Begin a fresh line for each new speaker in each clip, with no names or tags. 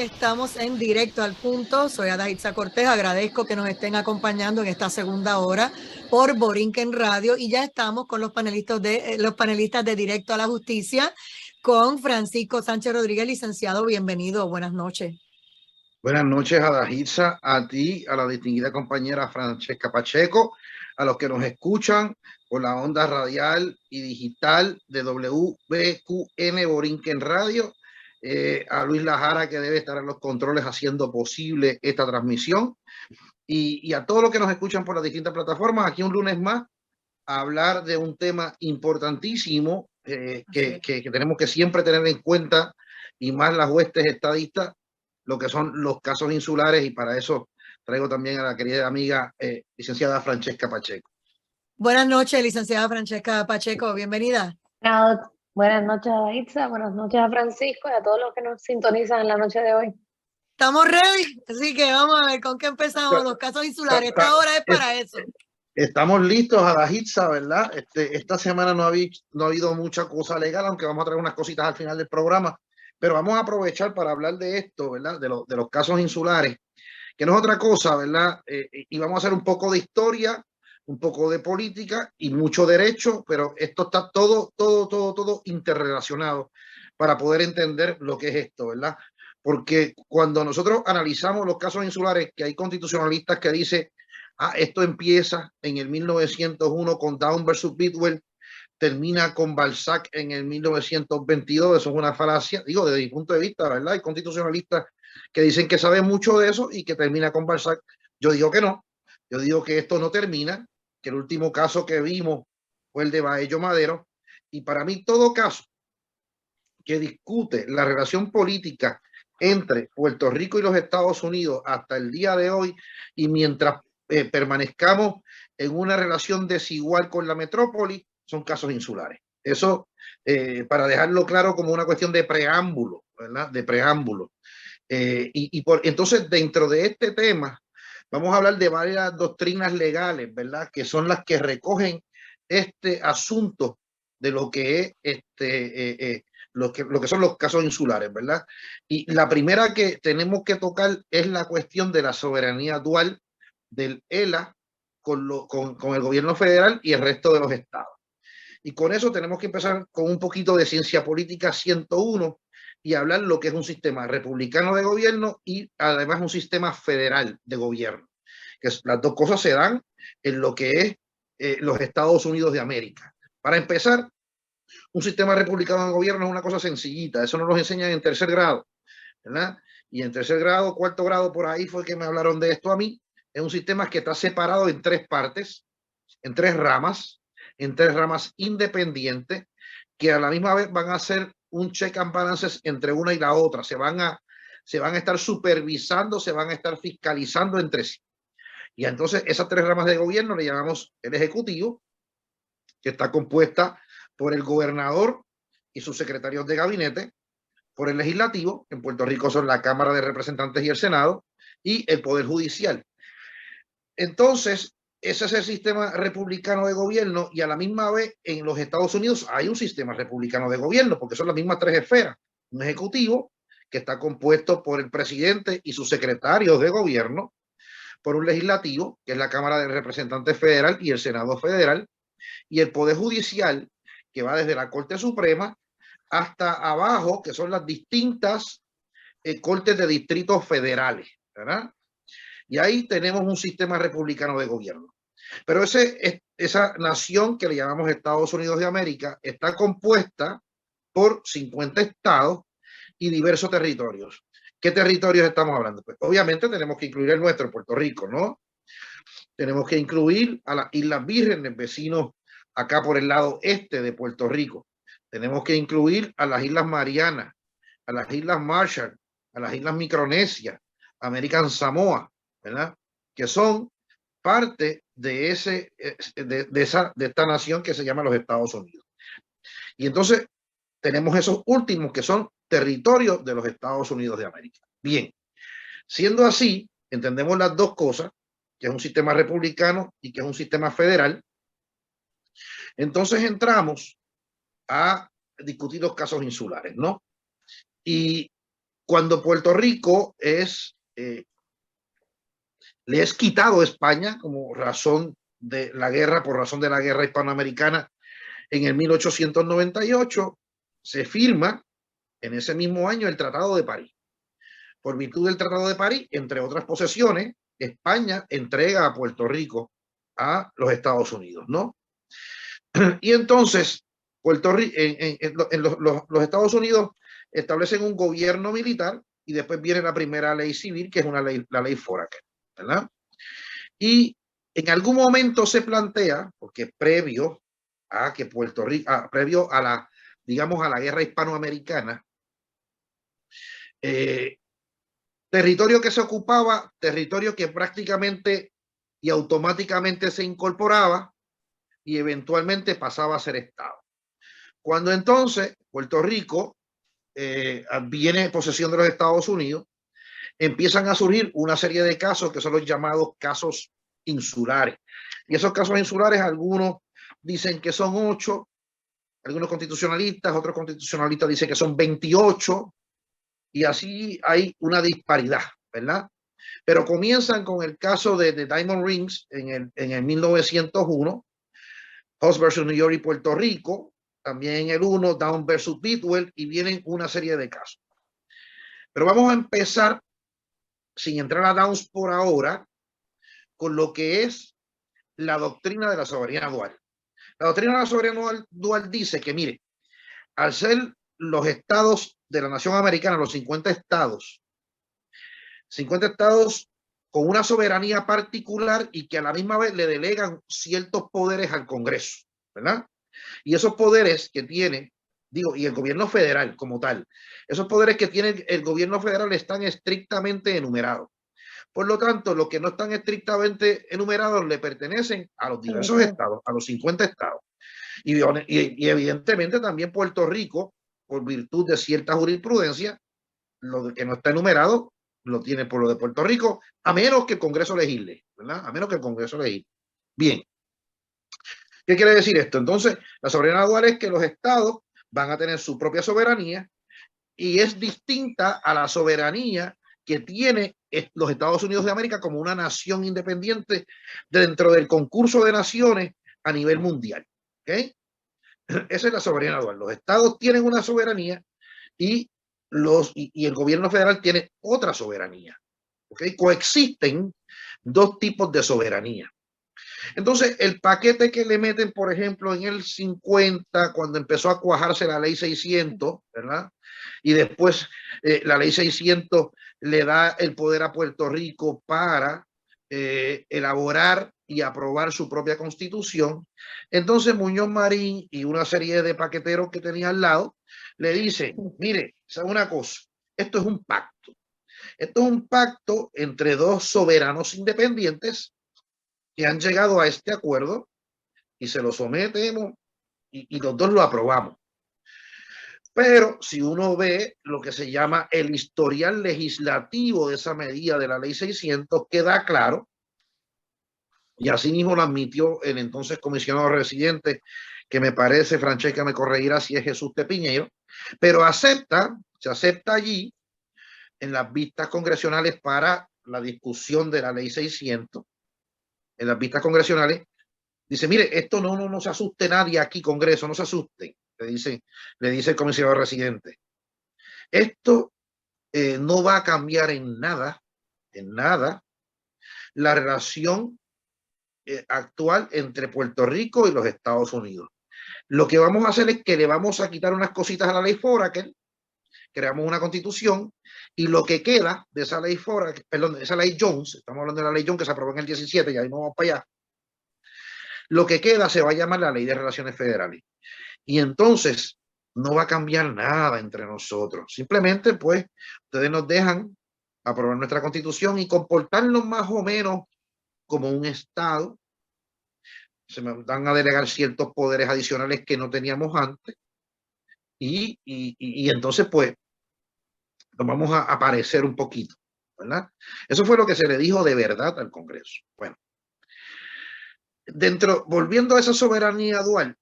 Estamos en directo al punto. Soy Adaitza Cortés. Agradezco que nos estén acompañando en esta segunda hora por Borinquen Radio y ya estamos con los panelistas de Directo a la Justicia con Francisco Sánchez Rodríguez, licenciado. Bienvenido. Buenas noches.
Buenas noches, Adaitza, a ti, a la distinguida compañera Francesca Pacheco, a los que nos escuchan por la onda radial y digital de WBQN Borinquen Radio, a Luis Lajara, que debe estar en los controles haciendo posible esta transmisión, y a todos los que nos escuchan por las distintas plataformas. Aquí un lunes más a hablar de un tema importantísimo que tenemos que siempre tener en cuenta, y más las huestes estadistas, lo que son los casos insulares, y para eso traigo también a la querida amiga licenciada Francesca Pacheco.
Buenas noches, licenciada Francesca Pacheco, bienvenida.
Buenas noches a Itza, buenas noches a Francisco y a todos los que nos sintonizan en la noche de hoy.
Estamos ready, así que vamos a ver con qué empezamos. Los casos insulares, esta hora es para eso.
Estamos listos a la Itza, ¿verdad? Esta semana no ha habido mucha cosa legal, aunque vamos a traer unas cositas al final del programa. Pero vamos a aprovechar para hablar de esto, ¿verdad? De los casos insulares, que no es otra cosa, ¿verdad? Y vamos a hacer un poco de historia, un poco de política y mucho derecho, pero esto está todo interrelacionado para poder entender lo que es esto, ¿verdad? Porque cuando nosotros analizamos los casos insulares, que hay constitucionalistas que dicen, esto empieza en el 1901 con Down versus Bidwell, termina con Balzac en el 1922, eso es una falacia, digo, desde mi punto de vista, ¿verdad? Hay constitucionalistas que dicen que saben mucho de eso y que termina con Balzac. Yo digo que no, yo digo que esto no termina, que el último caso que vimos fue el de Baello Madero, y para mí todo caso que discute la relación política entre Puerto Rico y los Estados Unidos hasta el día de hoy, y mientras permanezcamos en una relación desigual con la metrópoli, son casos insulares. Eso para dejarlo claro como una cuestión de preámbulo, ¿verdad? De preámbulo. Entonces, dentro de este tema, vamos a hablar de varias doctrinas legales, ¿verdad? Que son las que recogen este asunto de lo que es lo que son los casos insulares, ¿verdad? Y la primera que tenemos que tocar es la cuestión de la soberanía dual del ELA con el gobierno federal y el resto de los estados. Y con eso tenemos que empezar con un poquito de ciencia política 101 y hablar lo que es un sistema republicano de gobierno y además un sistema federal de gobierno. Que las dos cosas se dan en lo que es los Estados Unidos de América. Para empezar, un sistema republicano de gobierno es una cosa sencillita, eso nos lo enseñan en tercer grado, ¿verdad? Y en tercer grado, cuarto grado, por ahí fue que me hablaron de esto a mí. Es un sistema que está separado en tres partes, en tres ramas independientes, que a la misma vez van a hacer un check and balances entre una y la otra. Se van a estar supervisando, se van a estar fiscalizando entre sí. Y entonces esas tres ramas de gobierno le llamamos el ejecutivo, que está compuesta por el gobernador y sus secretarios de gabinete, por el legislativo, en Puerto Rico son la Cámara de Representantes y el Senado, y el Poder Judicial. Entonces, ese es el sistema republicano de gobierno, y a la misma vez en los Estados Unidos hay un sistema republicano de gobierno, porque son las mismas tres esferas. Un ejecutivo que está compuesto por el presidente y sus secretarios de gobierno, por un legislativo, que es la Cámara de Representantes Federal y el Senado Federal, y el Poder Judicial, que va desde la Corte Suprema hasta abajo, que son las distintas cortes de distritos federales, ¿verdad? Y ahí tenemos un sistema republicano de gobierno. Pero esa nación que le llamamos Estados Unidos de América está compuesta por 50 estados y diversos territorios. ¿Qué territorios estamos hablando? Pues obviamente tenemos que incluir el nuestro, Puerto Rico, ¿no? Tenemos que incluir a las Islas Vírgenes, vecinos acá por el lado este de Puerto Rico. Tenemos que incluir a las Islas Marianas, a las Islas Marshall, a las Islas Micronesia, American Samoa, ¿verdad? Que son parte de esta nación que se llama los Estados Unidos. Y entonces tenemos esos últimos que son territorios de los Estados Unidos de América. Bien, siendo así, entendemos las dos cosas, que es un sistema republicano y que es un sistema federal. Entonces entramos a discutir los casos insulares, ¿no? Y cuando Puerto Rico le es quitado a España como razón de la guerra, por razón de la guerra hispanoamericana en el 1898, se firma en ese mismo año el Tratado de París. Por virtud del Tratado de París, entre otras posesiones, España entrega a Puerto Rico a los Estados Unidos, ¿no? Y entonces, Puerto Rico, los Estados Unidos establecen un gobierno militar y después viene la primera ley civil, que es la ley Foraker, ¿verdad? Y en algún momento se plantea, porque previo a que Puerto Rico, previo a la, digamos, a la guerra hispanoamericana, territorio que se ocupaba, territorio que prácticamente y automáticamente se incorporaba y eventualmente pasaba a ser Estado. Cuando entonces Puerto Rico viene en posesión de los Estados Unidos, empiezan a surgir una serie de casos que son los llamados casos insulares. Y esos casos insulares, algunos dicen que son 8, algunos constitucionalistas, otros constitucionalistas dicen que son 28, y así hay una disparidad, ¿verdad? Pero comienzan con el caso de Diamond Rings en el 1901, House versus New York y Puerto Rico, también en el 1, Down versus Bidwell, y vienen una serie de casos. Pero vamos a empezar, sin entrar a Downs por ahora, con lo que es la doctrina de la soberanía dual. La doctrina de la soberanía dual dice que, mire, al ser los estados de la nación americana, los 50 estados con una soberanía particular y que a la misma vez le delegan ciertos poderes al Congreso, ¿verdad? Y esos poderes que tiene, digo, y el gobierno federal como tal, esos poderes que tiene el gobierno federal están estrictamente enumerados. Por lo tanto, los que no están estrictamente enumerados le pertenecen a los diversos estados, a los 50 estados. Y evidentemente también Puerto Rico, por virtud de cierta jurisprudencia, lo que no está enumerado lo tiene el pueblo de Puerto Rico, a menos que el Congreso legisle, ¿verdad? A menos que el Congreso legisle. Bien. ¿Qué quiere decir esto? Entonces, la soberanía dual es que los estados van a tener su propia soberanía y es distinta a la soberanía que tiene los Estados Unidos de América como una nación independiente dentro del concurso de naciones a nivel mundial. ¿Okay? Esa es la soberanía dual. Los estados tienen una soberanía y el gobierno federal tiene otra soberanía. ¿Okay? Coexisten dos tipos de soberanía. Entonces, el paquete que le meten, por ejemplo, en el 50, cuando empezó a cuajarse la ley 600, ¿verdad? Y después la ley 600 le da el poder a Puerto Rico para elaborar y aprobar su propia constitución. Entonces Muñoz Marín y una serie de paqueteros que tenía al lado le dice, mire, ¿sabe una cosa? Esto es un pacto. Esto es un pacto entre dos soberanos independientes que han llegado a este acuerdo y se lo sometemos y los dos lo aprobamos. Pero si uno ve lo que se llama el historial legislativo de esa medida de la ley 600, queda claro, y así mismo lo admitió el entonces comisionado residente, que me parece, Francesca me corregirá si es Jesús de Piñeiro, pero se acepta allí en las vistas congresionales para la discusión de la ley 600, en las vistas congresionales, dice, mire, esto no se asuste nadie aquí, Congreso, no se asusten, le dice el comisionado residente. Esto no va a cambiar en nada, la relación actual entre Puerto Rico y los Estados Unidos. Lo que vamos a hacer es que le vamos a quitar unas cositas a la ley Foraker, creamos una constitución y lo que queda de esa ley Foraker, perdón, esa ley Jones, estamos hablando de la ley Jones que se aprobó en el 17 y ahí no vamos para allá, lo que queda se va a llamar la Ley de Relaciones Federales. Y entonces no va a cambiar nada entre nosotros. Simplemente, pues, ustedes nos dejan aprobar nuestra constitución y comportarnos más o menos como un Estado. Se me van a delegar ciertos poderes adicionales que no teníamos antes. Y entonces, pues, nos vamos a parecer un poquito, ¿verdad? Eso fue lo que se le dijo de verdad al Congreso. Bueno. Volviendo a esa soberanía dual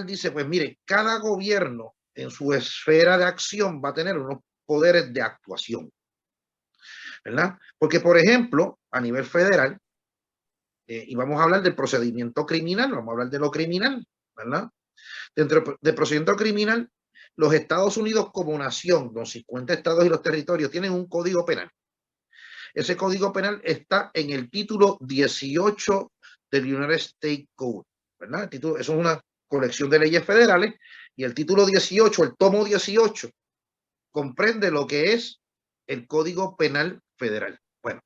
dice, pues mire, cada gobierno en su esfera de acción va a tener unos poderes de actuación, ¿verdad? Porque, por ejemplo, a nivel federal, y vamos a hablar del procedimiento criminal, vamos a hablar de lo criminal, ¿verdad? Dentro del procedimiento criminal, los Estados Unidos como nación, los 50 estados y los territorios, tienen un código penal. Ese código penal está en el título 18 del United States Code, ¿verdad? El título, eso es una colección de leyes federales, y el título 18, el tomo 18, comprende lo que es el Código Penal Federal. Bueno,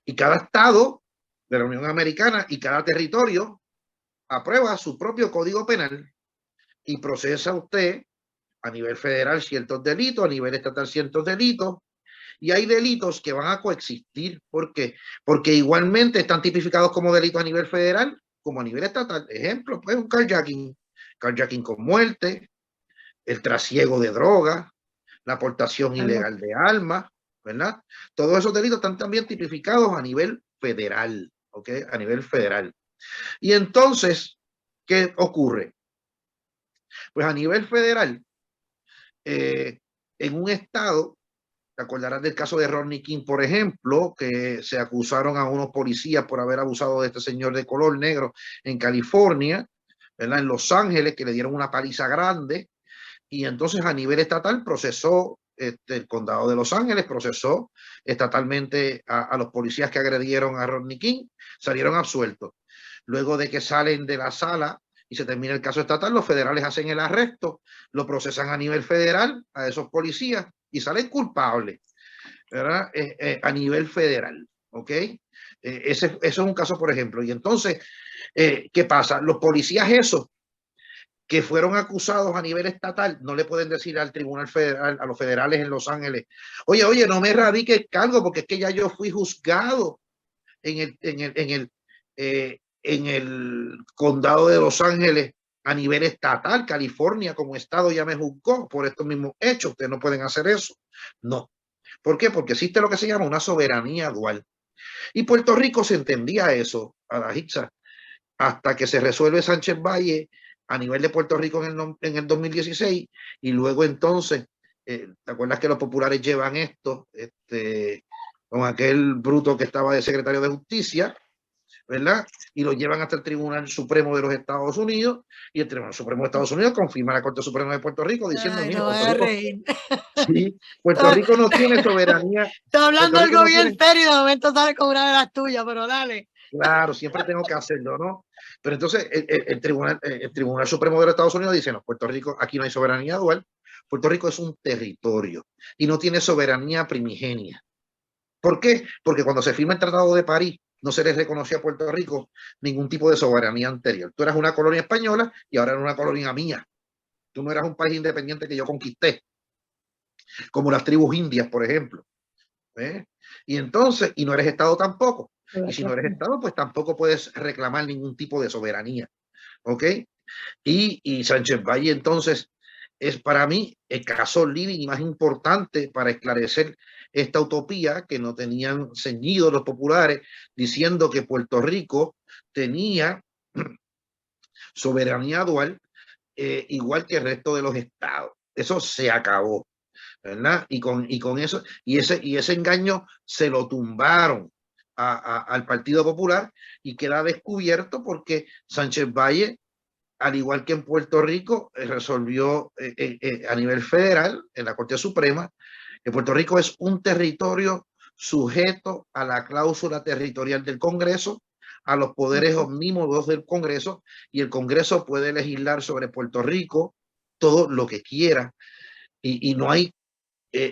y cada estado de la Unión Americana y cada territorio aprueba su propio Código Penal y procesa usted a nivel federal ciertos delitos, a nivel estatal ciertos delitos, y hay delitos que van a coexistir. ¿Por qué? Porque igualmente están tipificados como delitos a nivel federal como a nivel estatal. Ejemplo, pues un carjacking con muerte, el trasiego de drogas, la aportación ilegal de armas, ¿verdad? Todos esos delitos están también tipificados a nivel federal, ¿ok? A nivel federal. Y entonces, ¿qué ocurre? Pues a nivel federal, en un estado, te acordarás del caso de Rodney King, por ejemplo, que se acusaron a unos policías por haber abusado de este señor de color negro en California, ¿verdad? En Los Ángeles, que le dieron una paliza grande. Y entonces a nivel estatal procesó, el condado de Los Ángeles procesó estatalmente a los policías que agredieron a Rodney King, salieron absueltos. Luego de que salen de la sala y se termina el caso estatal, los federales hacen el arresto, lo procesan a nivel federal a esos policías y salen culpables, ¿verdad? A nivel federal, ¿ok? Eso es un caso, por ejemplo. Y entonces, ¿qué pasa? Los policías esos que fueron acusados a nivel estatal no le pueden decir al tribunal federal, a los federales en Los Ángeles, oye, no me radique el cargo porque es que ya yo fui juzgado en el condado de Los Ángeles a nivel estatal. California como estado ya me juzgó por estos mismos hechos. Ustedes no pueden hacer eso. No. ¿Por qué? Porque existe lo que se llama una soberanía dual. Y Puerto Rico se entendía eso, a la Hitza, hasta que se resuelve Sánchez Valle a nivel de Puerto Rico en el 2016, y luego entonces, ¿te acuerdas que los populares llevan esto con aquel bruto que estaba de secretario de Justicia, ¿verdad? Y lo llevan hasta el Tribunal Supremo de los Estados Unidos, y el Tribunal Supremo de Estados Unidos confirma a la Corte Suprema de Puerto Rico diciendo,
Ay,
mire,
no
Puerto
voy a
Rico,
reír.
sí, Puerto Rico no tiene soberanía.
Estoy hablando
Puerto
algo
Rico no
bien
tiene,
serio y de momento sale con una de las tuyas, pero dale.
claro, siempre tengo que hacerlo, ¿no? Pero entonces el Tribunal Supremo de los Estados Unidos dice, no, Puerto Rico, aquí no hay soberanía dual, Puerto Rico es un territorio y no tiene soberanía primigenia. ¿Por qué? Porque cuando se firma el Tratado de París, no se les reconoció a Puerto Rico ningún tipo de soberanía anterior. Tú eras una colonia española y ahora eres una colonia mía. Tú no eras un país independiente que yo conquisté, como las tribus indias, por ejemplo. ¿Eh? Y entonces, y no eres Estado tampoco. Y si no eres Estado, pues tampoco puedes reclamar ningún tipo de soberanía. ¿Ok? Y Sánchez Valle entonces es para mí el caso living y más importante para esclarecer esta utopía que no tenían ceñido los populares, diciendo que Puerto Rico tenía soberanía dual, igual que el resto de los estados. Eso se acabó, ¿verdad? Y con eso, y ese engaño se lo tumbaron al Partido Popular, y queda descubierto porque Sánchez Valle, al igual que en Puerto Rico, resolvió a nivel federal, en la Corte Suprema, que Puerto Rico es un territorio sujeto a la cláusula territorial del Congreso, a los poderes omnímodos del Congreso, y el Congreso puede legislar sobre Puerto Rico todo lo que quiera, y no hay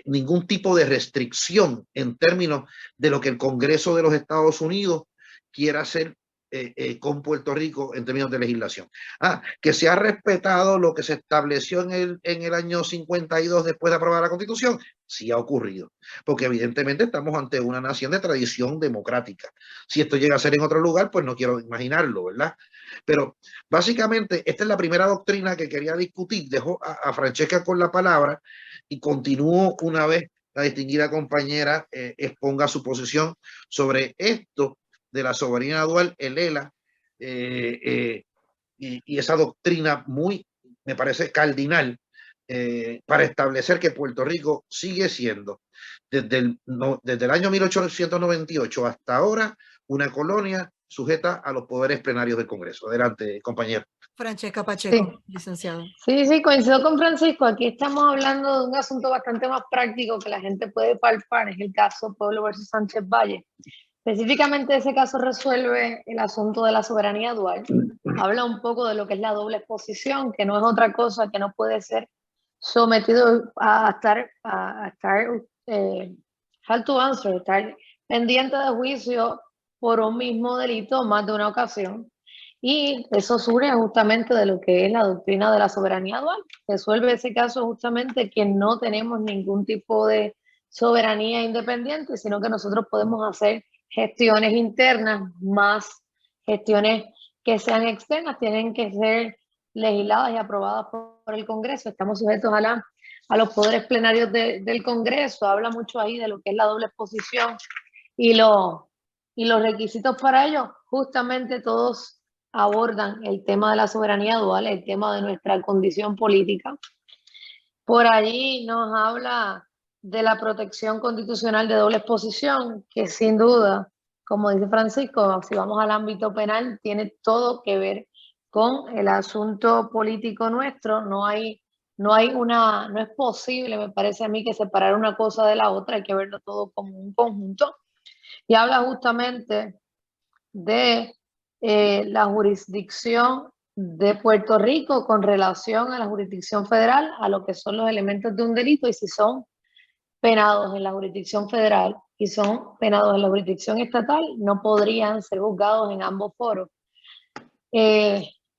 ningún tipo de restricción en términos de lo que el Congreso de los Estados Unidos quiera hacer con Puerto Rico en términos de legislación. Que se ha respetado lo que se estableció en el año 52 después de aprobar la Constitución, sí ha ocurrido, porque evidentemente estamos ante una nación de tradición democrática. Si esto llega a ser en otro lugar, pues no quiero imaginarlo, ¿verdad? Pero básicamente esta es la primera doctrina que quería discutir. Dejo a Francesca con la palabra y continúo una vez la distinguida compañera exponga su posición sobre esto de la soberanía dual, el ELA, y esa doctrina muy, me parece, cardinal para establecer que Puerto Rico sigue siendo, desde el año 1898 hasta ahora, una colonia sujeta a los poderes plenarios del Congreso. Adelante, compañero.
Francesca Pacheco,
Sí.
licenciada.
Sí, coincido con Francisco. Aquí estamos hablando de un asunto bastante más práctico que la gente puede palpar. Es el caso Pueblo versus Sánchez Valle. Específicamente ese caso resuelve el asunto de la soberanía dual. Habla un poco de lo que es la doble exposición, que no es otra cosa que no puede ser sometido a estar held to answer, estar pendiente de juicio por un mismo delito más de una ocasión. Y eso surge justamente de lo que es la doctrina de la soberanía dual. Resuelve ese caso justamente que no tenemos ningún tipo de soberanía independiente, sino que nosotros podemos hacer gestiones internas más gestiones que sean externas, tienen que ser legisladas y aprobadas por el Congreso. Estamos sujetos a los poderes plenarios del Congreso. Habla mucho ahí de lo que es la doble exposición y los requisitos para ello. Justamente todos abordan el tema de la soberanía dual, el tema de nuestra condición política. Por allí nos habla de la protección constitucional de doble exposición, que sin duda, como dice Francisco, si vamos al ámbito penal, tiene todo que ver con el asunto político nuestro. No es posible, me parece a mí, que separar una cosa de la otra, hay que verlo todo como un conjunto. Y habla justamente de la jurisdicción de Puerto Rico con relación a la jurisdicción federal, a lo que son los elementos de un delito, y si son penados en la jurisdicción federal y son penados en la jurisdicción estatal, no podrían ser juzgados en ambos foros.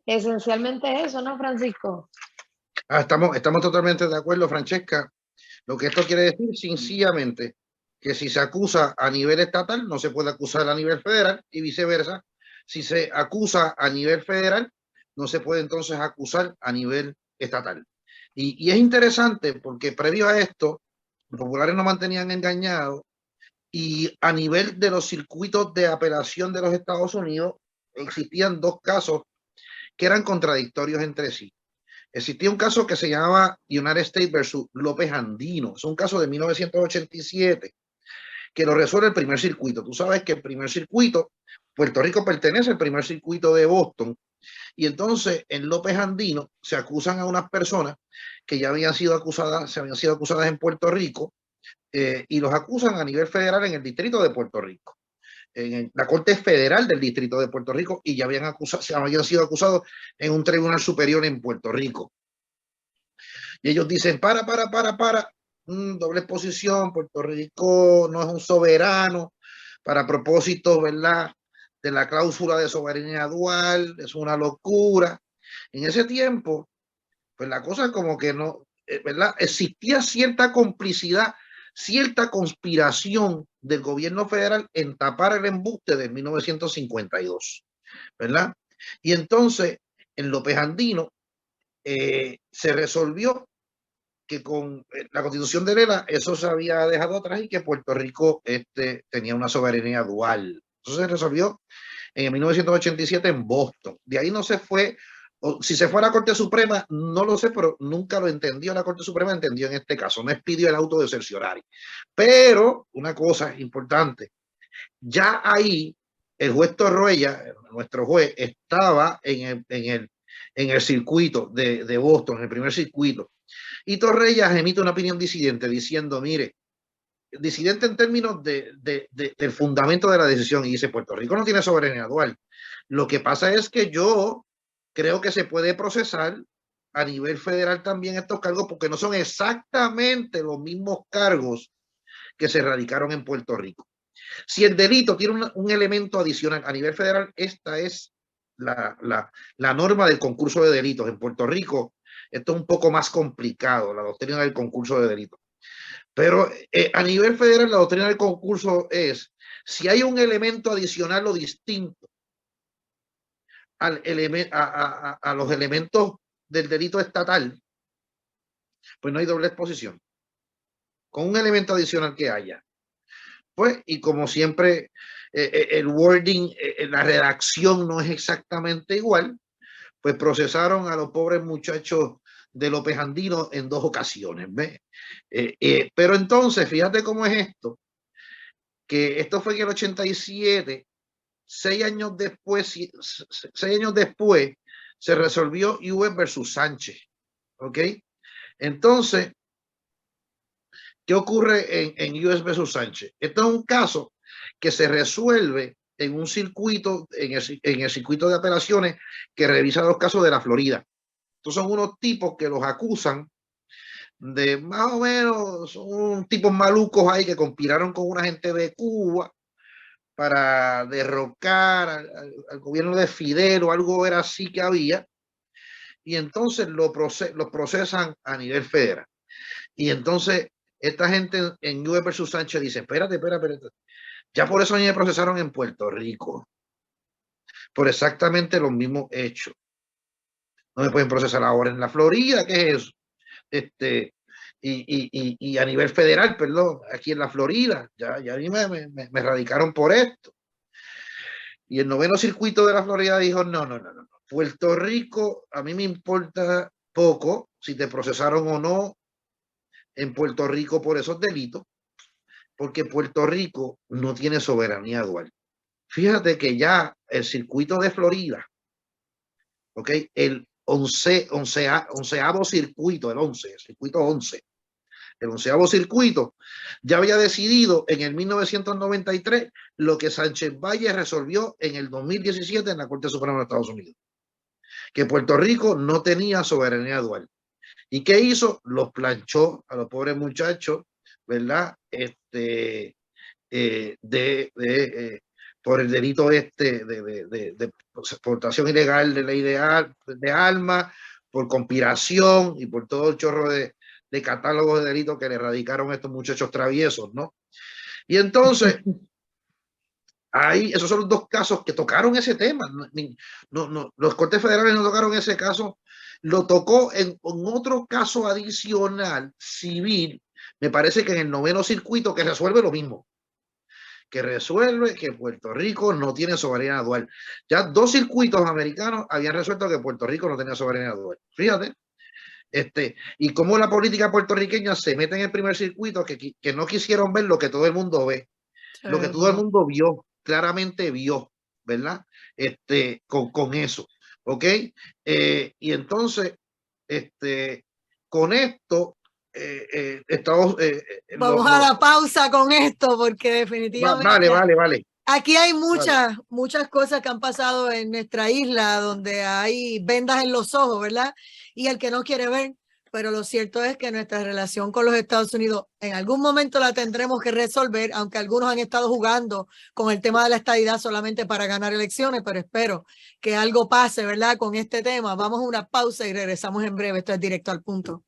Esencialmente eso, ¿no, Francisco?
Estamos totalmente de acuerdo, Francesca. Lo que esto quiere decir, sencillamente, que si se acusa a nivel estatal, no se puede acusar a nivel federal y viceversa. Si se acusa a nivel federal, no se puede entonces acusar a nivel estatal. Y es interesante porque previo a esto, los populares nos mantenían engañados y a nivel de los circuitos de apelación de los Estados Unidos existían dos casos que eran contradictorios entre sí. Existía un caso que se llamaba United States versus López Andino. Es un caso de 1987 que lo resuelve el primer circuito. Tú sabes que el primer circuito, Puerto Rico pertenece al primer circuito de Boston. Y entonces en López Andino se acusan a unas personas que ya habían sido acusadas en Puerto Rico y los acusan a nivel federal en el distrito de Puerto Rico. En la Corte Federal del Distrito de Puerto Rico y ya habían sido acusados en un tribunal superior en Puerto Rico. Y ellos dicen, doble exposición, Puerto Rico no es un soberano para propósitos, ¿verdad?, de la cláusula de soberanía dual, es una locura. En ese tiempo, pues la cosa como que no, ¿verdad?, existía cierta complicidad, cierta conspiración del gobierno federal en tapar el embuste de 1952, ¿verdad? Y entonces, en López Andino, se resolvió que con la constitución de Lela eso se había dejado atrás y que Puerto Rico tenía una soberanía dual. Eso se resolvió en 1987 en Boston. De ahí no se fue, o si se fue a la Corte Suprema, no lo sé, pero nunca lo entendió la Corte Suprema, entendió en este caso, no expidió el auto de cerciorari. Pero una cosa importante, ya ahí el juez Torruella, nuestro juez, estaba en el circuito de Boston, en el primer circuito. Y Torrellas emite una opinión disidente diciendo, mire, disidente en términos del fundamento de la decisión, y dice, Puerto Rico no tiene soberanía dual. Lo que pasa es que yo creo que se puede procesar a nivel federal también estos cargos porque no son exactamente los mismos cargos que se radicaron en Puerto Rico. Si el delito tiene un elemento adicional a nivel federal, esta es la norma del concurso de delitos. En Puerto Rico, esto es un poco más complicado, la doctrina del concurso de delitos. Pero a nivel federal, la doctrina del concurso es, si hay un elemento adicional o distinto a los elementos del delito estatal, pues no hay doble exposición. Con un elemento adicional que haya. Pues, y como siempre, el wording, la redacción no es exactamente igual, pues procesaron a los pobres muchachos de López Andino en 2 ocasiones. ¿Ves? Pero entonces, fíjate cómo es esto, que esto fue en el 87, 6 años después, 6 años después, se resolvió US versus Sánchez. ¿Ok? Entonces, ¿qué ocurre en US versus Sánchez? Esto es un caso que se resuelve en un circuito, en el circuito de apelaciones que revisa los casos de la Florida. Estos son unos tipos que los acusan de más o menos, son tipos malucos ahí que conspiraron con una gente de Cuba para derrocar al gobierno de Fidel o algo era así que había, y entonces los procesan a nivel federal. Y entonces esta gente en US versus Sánchez dice, espérate, ya por eso a mí me procesaron en Puerto Rico, por exactamente los mismos hechos. No me pueden procesar ahora en la Florida, ¿qué es eso? Y a nivel federal, perdón, aquí en la Florida, ya a mí me radicaron por esto. Y el 9º circuito de la Florida dijo, no. Puerto Rico, a mí me importa poco si te procesaron o no en Puerto Rico por esos delitos, porque Puerto Rico no tiene soberanía dual. Fíjate que ya el circuito de Florida, ¿ok? El onceavo circuito, el circuito 11, el 11º circuito, ya había decidido en el 1993 lo que Sánchez Valle resolvió en el 2017 en la Corte Suprema de Estados Unidos, que Puerto Rico no tenía soberanía dual. ¿Y qué hizo? Los planchó a los pobres muchachos, ¿verdad? Por el delito de exportación ilegal de ley de armas, por conspiración y por todo el chorro de catálogos de delitos que le radicaron a estos muchachos traviesos, ¿no? Y entonces, ahí, esos son los 2 casos que tocaron ese tema. Los Cortes Federales no tocaron ese caso, lo tocó en otro caso adicional, civil, me parece que en el 9º circuito, que resuelve lo mismo, que resuelve que Puerto Rico no tiene soberanía dual. Ya 2 circuitos americanos habían resuelto que Puerto Rico no tenía soberanía dual. Fíjate. Y cómo la política puertorriqueña se mete en el primer circuito, que no quisieron ver lo que todo el mundo ve, lo que todo el mundo vio, claramente vio, ¿verdad? Con eso, ¿ok? Y entonces, con esto, estamos...
Vamos a la pausa con esto porque definitivamente...
Vale.
Aquí hay muchas cosas que han pasado en nuestra isla donde hay vendas en los ojos, ¿verdad? Y el que no quiere ver, pero lo cierto es que nuestra relación con los Estados Unidos en algún momento la tendremos que resolver, aunque algunos han estado jugando con el tema de la estadidad solamente para ganar elecciones, pero espero que algo pase, ¿verdad? Con este tema. Vamos a una pausa y regresamos en breve. Esto es Directo al Punto.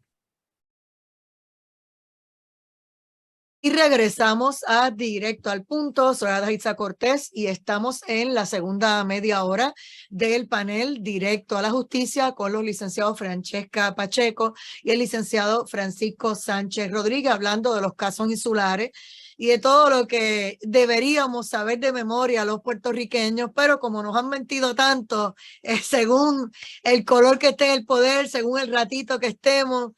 Y regresamos a Directo al Punto. Soy Adaitza Cortés y estamos en la segunda media hora del panel Directo a la Justicia con los licenciados Francesca Pacheco y el licenciado Francisco Sánchez Rodríguez, hablando de los casos insulares y de todo lo que deberíamos saber de memoria los puertorriqueños, pero como nos han mentido tanto, según el color que esté en el poder, según el ratito que estemos,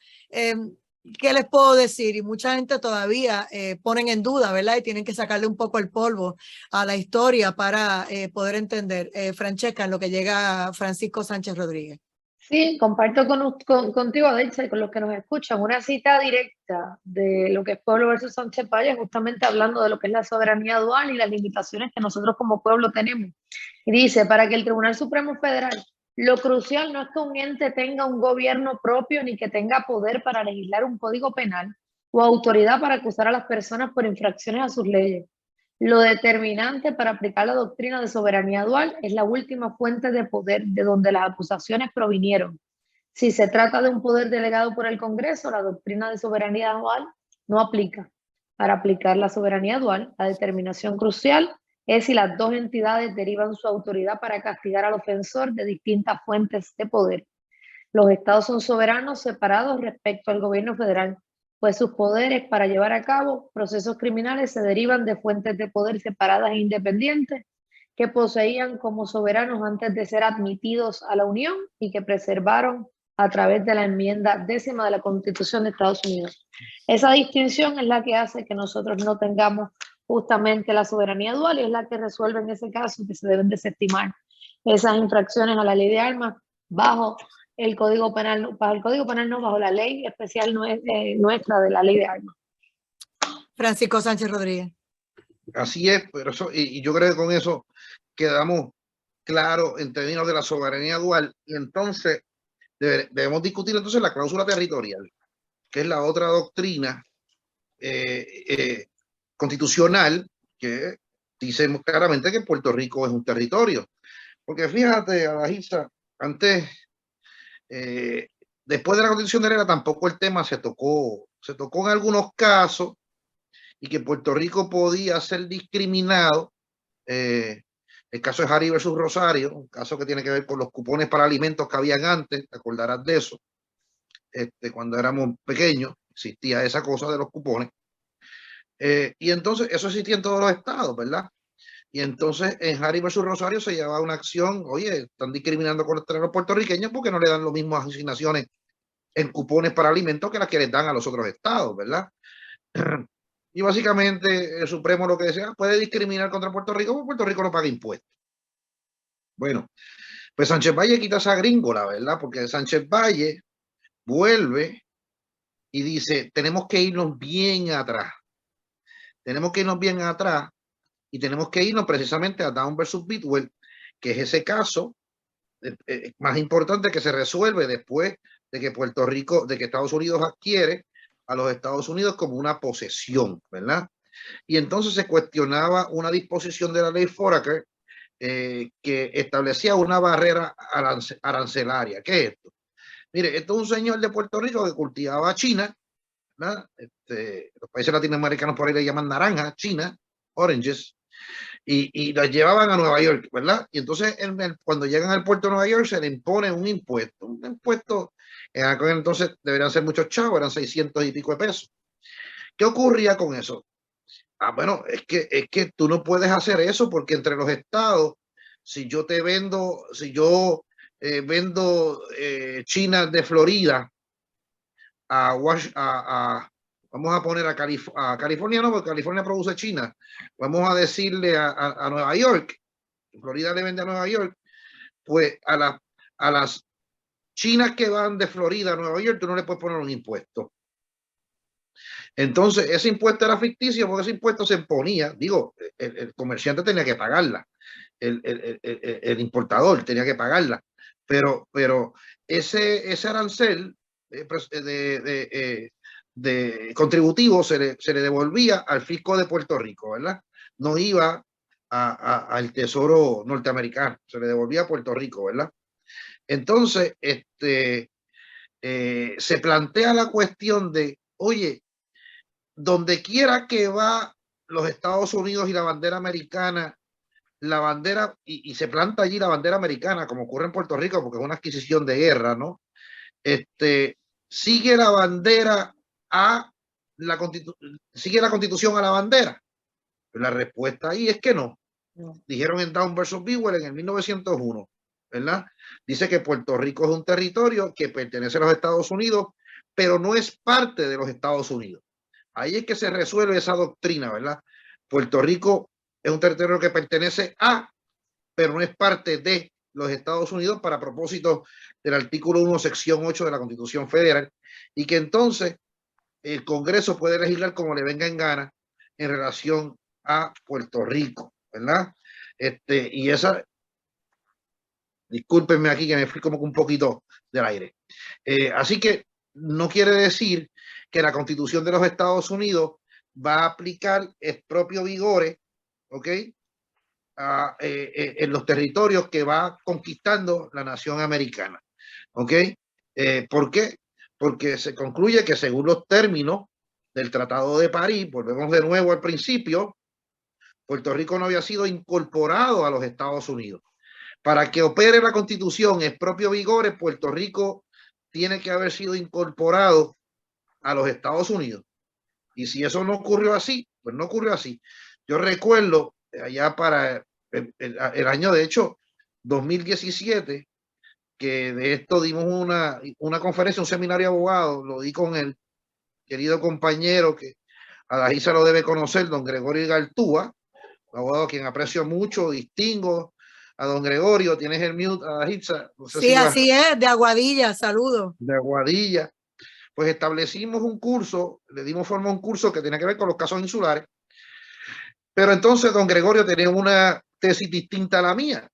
¿qué les puedo decir? Y mucha gente todavía ponen en duda, ¿verdad? Y tienen que sacarle un poco el polvo a la historia para poder entender. Francesca, en lo que llega Francisco Sánchez Rodríguez.
Sí, comparto contigo, Adelsa, y con los que nos escuchan, una cita directa de lo que es Pueblo versus Sánchez Valle, justamente hablando de lo que es la soberanía dual y las limitaciones que nosotros como pueblo tenemos. Y dice, para que el Tribunal Supremo Federal, lo crucial no es que un ente tenga un gobierno propio ni que tenga poder para legislar un código penal o autoridad para acusar a las personas por infracciones a sus leyes. Lo determinante para aplicar la doctrina de soberanía dual es la última fuente de poder de donde las acusaciones provinieron. Si se trata de un poder delegado por el Congreso, la doctrina de soberanía dual no aplica. Para aplicar la soberanía dual, la determinación crucial es si las 2 entidades derivan su autoridad para castigar al ofensor de distintas fuentes de poder. Los estados son soberanos separados respecto al gobierno federal, pues sus poderes para llevar a cabo procesos criminales se derivan de fuentes de poder separadas e independientes que poseían como soberanos antes de ser admitidos a la Unión y que preservaron a través de la enmienda 10ª de la Constitución de Estados Unidos. Esa distinción es la que hace que nosotros no tengamos justamente la soberanía dual y es la que resuelve en ese caso que se deben desestimar esas infracciones a la ley de armas bajo el Código Penal, bajo el Código Penal no, bajo la ley especial nuestra de la ley de armas.
Francisco Sánchez Rodríguez.
Así es, pero eso, y yo creo que con eso quedamos claros en términos de la soberanía dual, y entonces debemos discutir entonces la cláusula territorial, que es la otra doctrina constitucional que dice claramente que Puerto Rico es un territorio. Porque fíjate, Adalgisa, antes, después de la Constitución de Herrera, tampoco el tema se tocó en algunos casos, y que Puerto Rico podía ser discriminado. El caso de Harry versus Rosario, un caso que tiene que ver con los cupones para alimentos que habían antes, te acordarás de eso. Cuando éramos pequeños, existía esa cosa de los cupones. Y entonces eso existía en todos los estados, ¿verdad? Y entonces en Harry versus Rosario se llevaba una acción, oye, están discriminando con los puertorriqueños porque no le dan las mismas asignaciones en cupones para alimentos que las que les dan a los otros estados, ¿verdad? Y básicamente el Supremo lo que decía, puede discriminar contra Puerto Rico porque Puerto Rico no paga impuestos. Bueno, pues Sánchez Valle quita esa gringola, ¿verdad? Porque Sánchez Valle vuelve y dice, tenemos que irnos bien atrás. Tenemos que irnos bien atrás y tenemos que irnos precisamente a Down versus Bidwell, que es ese caso más importante que se resuelve después de que Puerto Rico, de que Estados Unidos adquiere a los Estados Unidos como una posesión, ¿verdad? Y entonces se cuestionaba una disposición de la ley Foraker que establecía una barrera arancelaria. ¿Qué es esto? Mire, esto es un señor de Puerto Rico que cultivaba China, ¿verdad? Los países latinoamericanos por ahí le llaman naranja, China, oranges, y las llevaban a Nueva York, ¿verdad? Y entonces cuando llegan al puerto de Nueva York se le impone un impuesto, en aquel entonces deberían ser muchos chavos, eran 600 y pico de pesos. ¿Qué ocurría con eso? Bueno, es que tú no puedes hacer eso porque entre los estados, si yo vendo chinas de Florida vamos a poner a California, no, porque California produce China, vamos a decirle a Nueva York, Florida le vende a Nueva York, pues a las chinas que van de Florida a Nueva York, tú no le puedes poner un impuesto. Entonces, ese impuesto era ficticio porque ese impuesto se imponía, digo, el comerciante tenía que pagarla, el importador tenía que pagarla, pero ese arancel de contributivo se le devolvía al fisco de Puerto Rico, ¿verdad? No iba al tesoro norteamericano, se le devolvía a Puerto Rico, ¿verdad? Entonces, se plantea la cuestión de, oye, donde quiera que va los Estados Unidos y la bandera americana, la bandera, y se planta allí la bandera americana, como ocurre en Puerto Rico, porque es una adquisición de guerra, ¿no? Sigue la bandera sigue la Constitución a la bandera. La respuesta ahí es que no. Dijeron en Down versus Bidwell en el 1901, ¿verdad? Dice que Puerto Rico es un territorio que pertenece a los Estados Unidos, pero no es parte de los Estados Unidos. Ahí es que se resuelve esa doctrina, ¿verdad? Puerto Rico es un territorio que pertenece a, pero no es parte de los Estados Unidos para propósito del artículo 1, sección 8 de la Constitución Federal, y que entonces el Congreso puede legislar como le venga en gana en relación a Puerto Rico, ¿verdad? Y esa, discúlpenme aquí que me fui como un poquito del aire. Así que no quiere decir que la Constitución de los Estados Unidos va a aplicar el propio vigor, ¿ok? En los territorios que va conquistando la nación americana, ¿ok? ¿Por qué? Porque se concluye que según los términos del Tratado de París, volvemos de nuevo al principio, Puerto Rico no había sido incorporado a los Estados Unidos. Para que opere la Constitución en propio vigor, Puerto Rico tiene que haber sido incorporado a los Estados Unidos. Y si eso no ocurrió así, pues no ocurrió así. Yo recuerdo allá para el año, de hecho, 2017, que de esto dimos una conferencia, un seminario de abogados, lo di con el querido compañero que Adaitza lo debe conocer, don Gregorio Igartúa, abogado a quien aprecio mucho, distingo. A don Gregorio, tienes el mute, Adaitza. No sé
Sí,
si
así es, de Aguadilla, saludo.
de Aguadilla. Pues establecimos un curso, le dimos forma a un curso que tenía que ver con los casos insulares, pero entonces don Gregorio tenía una tesis distinta a la mía,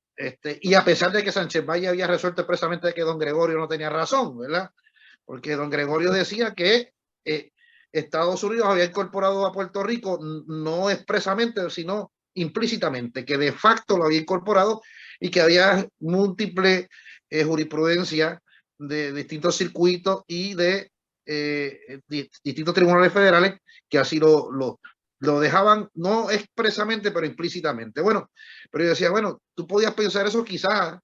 y a pesar de que Sánchez Valle había resuelto expresamente que don Gregorio no tenía razón, ¿verdad? Porque don Gregorio decía que Estados Unidos había incorporado a Puerto Rico no expresamente, sino implícitamente, que de facto lo había incorporado y que había múltiple jurisprudencia de distintos circuitos y de distintos tribunales federales que así lo dejaban, no expresamente, pero implícitamente. Bueno, pero yo decía, bueno, tú podías pensar eso quizás,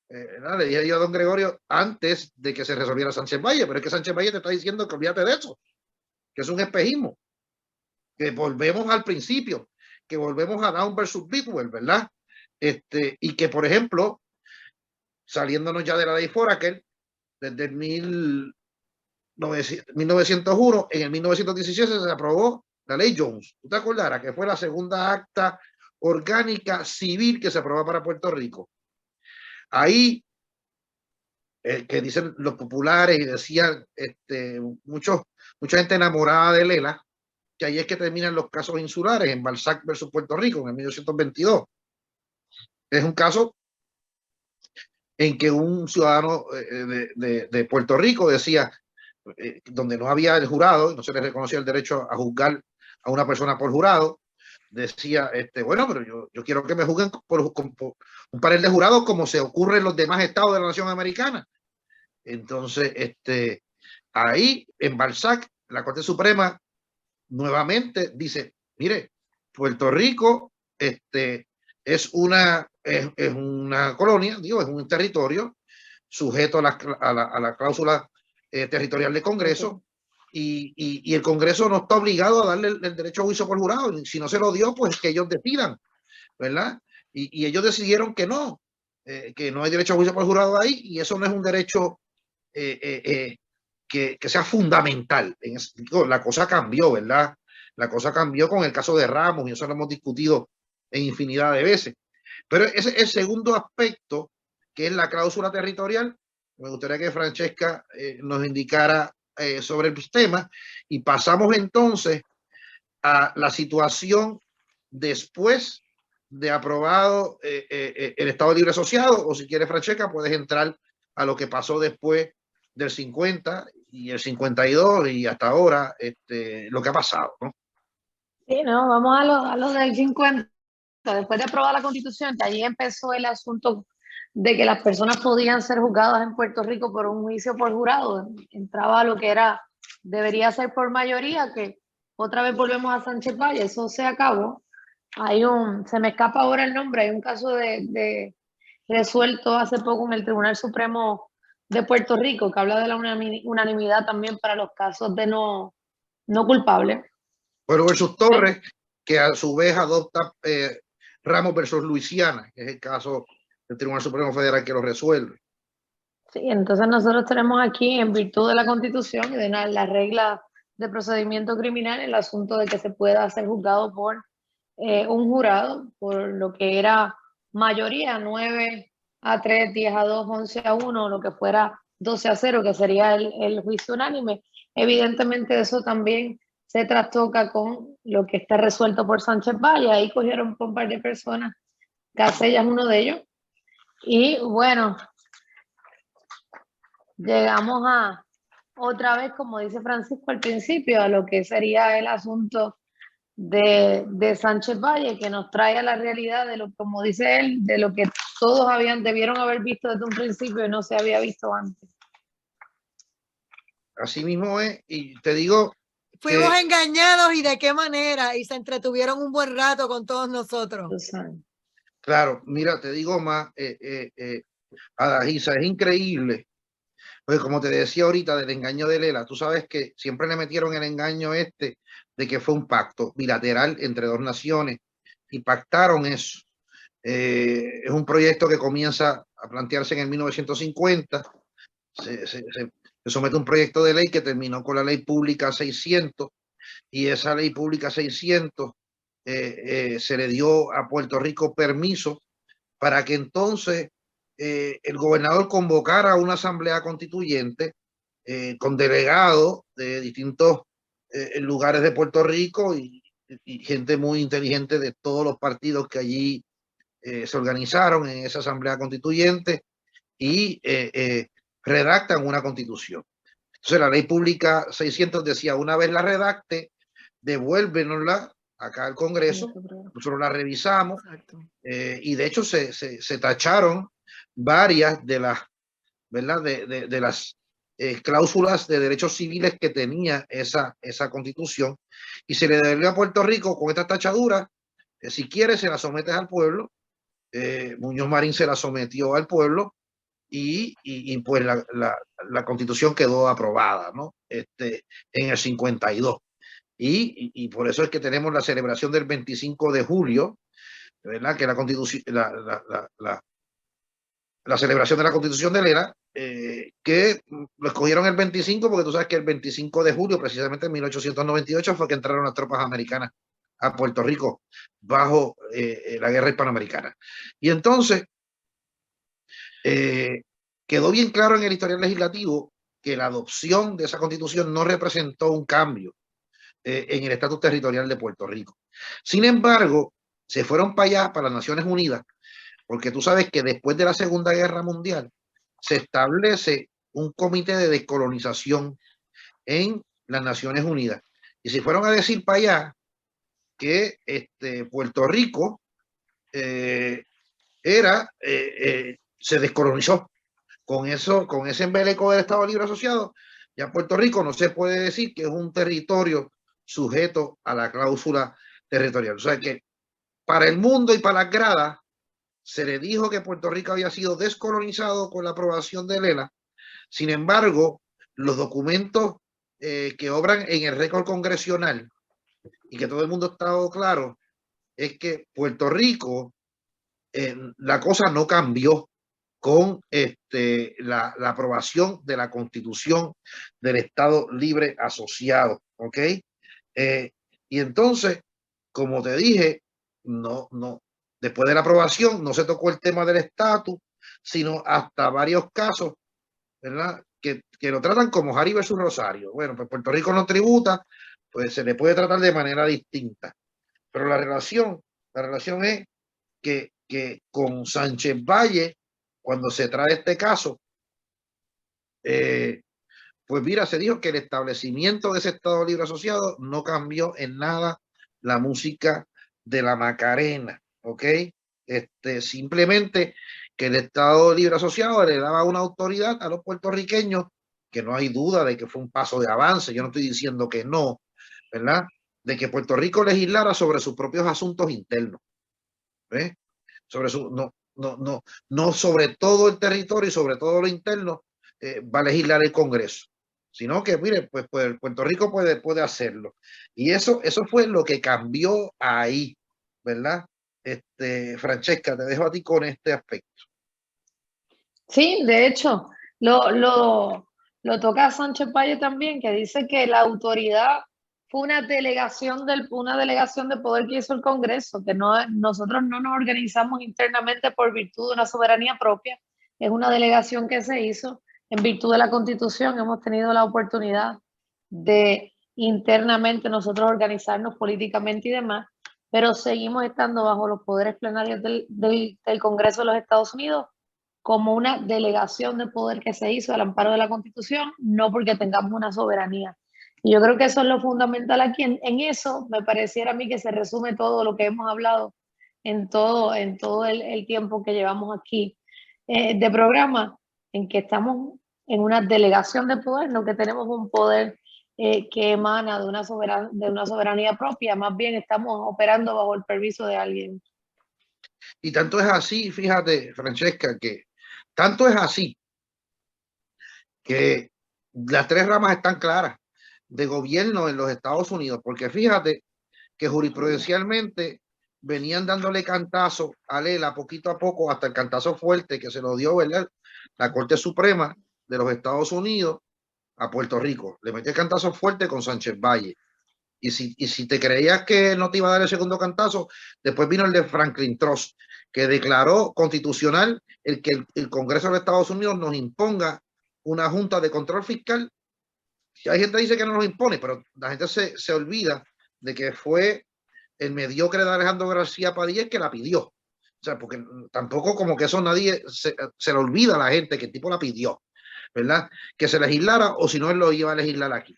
le dije yo a don Gregorio antes de que se resolviera Sánchez Valle, pero es que Sánchez Valle te está diciendo que olvídate de eso, que es un espejismo, que volvemos al principio, que volvemos a Down versus Bidwell, ¿verdad? Y que, por ejemplo, saliéndonos ya de la ley Foraker, desde el 1901, en el 1917 se aprobó la ley Jones. ¿Tú te acordarás que fue la segunda acta orgánica civil que se aprobó para Puerto Rico? Ahí, que dicen los populares y decían mucha gente enamorada de Lela, que ahí es que terminan los casos insulares en Balzac versus Puerto Rico en el 1922. Es un caso en que un ciudadano de Puerto Rico decía, donde no había el jurado, no se le reconocía el derecho a juzgar a una persona por jurado, decía, bueno, pero yo quiero que me juzguen por un panel de jurados como se ocurre en los demás estados de la nación americana. Entonces, ahí en Balzac, la Corte Suprema nuevamente dice, mire, Puerto Rico es una colonia, digo, es un territorio sujeto a la cláusula territorial del Congreso, y el Congreso no está obligado a darle el derecho a juicio por jurado. Si no se lo dio, pues que ellos decidan, ¿verdad? Y ellos decidieron que no hay derecho a juicio por jurado ahí, y eso no es un derecho que sea fundamental. La cosa cambió, ¿verdad? La cosa cambió con el caso de Ramos, y eso lo hemos discutido en infinidad de veces. Pero ese es el segundo aspecto, que es la cláusula territorial. Me gustaría que Francesca nos indicara sobre el tema, y pasamos entonces a la situación después de aprobado el Estado Libre Asociado, o si quieres, Francesca, puedes entrar a lo que pasó después del 50 y el 52 y hasta ahora, lo que ha pasado, ¿no?
Sí, no, vamos a lo del 50. Después de aprobar la Constitución, que allí empezó el asunto de que las personas podían ser juzgadas en Puerto Rico por un juicio por jurado. Entraba lo que debería ser por mayoría, que otra vez volvemos a Sánchez Valle, eso se acabó. Se me escapa ahora el nombre, hay un caso de resuelto hace poco en el Tribunal Supremo de Puerto Rico, que habla de la unanimidad también para los casos de no culpable.
Pero versus Torres, que a su vez adopta Ramos versus Luisiana, que es el caso del Tribunal Supremo Federal que lo resuelve.
Sí, entonces nosotros tenemos aquí, en virtud de la Constitución y de la regla de procedimiento criminal, el asunto de que se pueda ser juzgado por un jurado, por lo que era mayoría, 9-3, 10-2, 11-1, lo que fuera 12-0, que sería el juicio unánime. Evidentemente eso también se trastoca con lo que está resuelto por Sánchez Valle. Ahí cogieron un par de personas, Casellas es uno de ellos. Y bueno, llegamos a otra vez, como dice Francisco al principio, a lo que sería el asunto de Sánchez Valle, que nos trae a la realidad de lo, como dice él, de lo que todos debieron haber visto desde un principio y no se había visto antes.
Así mismo es, y te digo,
fuimos engañados, y de qué manera, y se entretuvieron un buen rato con todos nosotros.
Claro, mira, te digo más, Adaitza, es increíble, pues como te decía ahorita del engaño de Lela, tú sabes que siempre le metieron el engaño de que fue un pacto bilateral entre dos naciones, y pactaron eso. Es un proyecto que comienza a plantearse en el 1950. Se somete un proyecto de ley que terminó con la Ley Pública 600, y esa Ley Pública 600 se le dio a Puerto Rico permiso para que entonces el gobernador convocara una asamblea constituyente con delegados de distintos lugares de Puerto Rico y gente muy inteligente de todos los partidos que allí se organizaron en esa asamblea constituyente y redactan una constitución. Entonces la Ley Pública 600 decía, una vez la redacte, devuélvenosla acá al Congreso, nosotros la revisamos, y de hecho se tacharon varias de las, ¿verdad? De las cláusulas de derechos civiles que tenía esa constitución, y se le devolvió a Puerto Rico con estas tachaduras. Si quieres, se la sometes al pueblo. Muñoz Marín se la sometió al pueblo y pues la constitución quedó aprobada, ¿no? En el 52. Y por eso es que tenemos la celebración del 25 de julio, ¿verdad? Que la constitución, la celebración de la Constitución de Lela, que lo escogieron el 25 porque tú sabes que el 25 de julio, precisamente en 1898, fue que entraron las tropas americanas a Puerto Rico bajo la guerra hispanoamericana. Y entonces quedó bien claro en el historial legislativo que la adopción de esa constitución no representó un cambio en el estatus territorial de Puerto Rico. Sin embargo, se fueron para allá, para las Naciones Unidas, porque tú sabes que después de la Segunda Guerra Mundial se establece un comité de descolonización en las Naciones Unidas. Y se fueron a decir para allá que Puerto Rico se descolonizó. Con ese embeleco del Estado Libre Asociado, ya Puerto Rico no se puede decir que es un territorio sujeto a la cláusula territorial. O sea que para el mundo y para las gradas se le dijo que Puerto Rico había sido descolonizado con la aprobación de Lela. Sin embargo, los documentos que obran en el récord congresional y que todo el mundo ha estado claro es que Puerto Rico, la cosa no cambió con la aprobación de la Constitución del Estado Libre Asociado, ¿ok? Y entonces, como te dije, no, después de la aprobación no se tocó el tema del estatus, sino hasta varios casos, ¿verdad? Que lo tratan como Harry versus Rosario. Bueno, pues Puerto Rico no tributa, pues se le puede tratar de manera distinta. Pero la relación es que con Sánchez Valle, cuando se trae este caso, pues mira, se dijo que el establecimiento de ese Estado Libre Asociado no cambió en nada la música de la Macarena, ¿ok? Simplemente que el Estado Libre Asociado le daba una autoridad a los puertorriqueños, que no hay duda de que fue un paso de avance, yo no estoy diciendo que no, ¿verdad? De que Puerto Rico legislara sobre sus propios asuntos internos, ¿ves? Sobre no sobre todo el territorio y sobre todo lo interno va a legislar el Congreso, sino que mire, pues Puerto Rico puede hacerlo. Y eso fue lo que cambió ahí, ¿verdad? Francesca, te dejo a ti con este aspecto.
Sí, de hecho, lo toca Sánchez Valle también, que dice que la autoridad fue una delegación de poder que hizo el Congreso, que nosotros no nos organizamos internamente por virtud de una soberanía propia, es una delegación que se hizo en virtud de la Constitución. Hemos tenido la oportunidad de internamente nosotros organizarnos políticamente y demás, pero seguimos estando bajo los poderes plenarios del Congreso de los Estados Unidos como una delegación de poder que se hizo al amparo de la Constitución, no porque tengamos una soberanía. Y yo creo que eso es lo fundamental aquí. En eso me pareciera a mí que se resume todo lo que hemos hablado en todo el tiempo que llevamos aquí de programa, en que estamos en una delegación de poder, no que tenemos un poder que emana de una soberanía propia, más bien estamos operando bajo el permiso de alguien.
Y tanto es así, fíjate, Francesca, que tanto es así que las tres ramas están claras de gobierno en los Estados Unidos, porque fíjate que jurisprudencialmente venían dándole cantazo a Lela poquito a poco hasta el cantazo fuerte que se lo dio, ¿verdad?, la Corte Suprema de los Estados Unidos a Puerto Rico. Le metió el cantazo fuerte con Sánchez Valle. Y si te creías que no te iba a dar el segundo cantazo, después vino el de Franklin Trust, que declaró constitucional el que el Congreso de los Estados Unidos nos imponga una junta de control fiscal. Hay gente que dice que no nos impone, pero la gente se olvida de que fue el mediocre de Alejandro García Padilla el que la pidió. O sea, porque tampoco como que eso nadie se le olvida a la gente que el tipo la pidió, ¿verdad? Que se legislara, o si no, él lo iba a legislar aquí.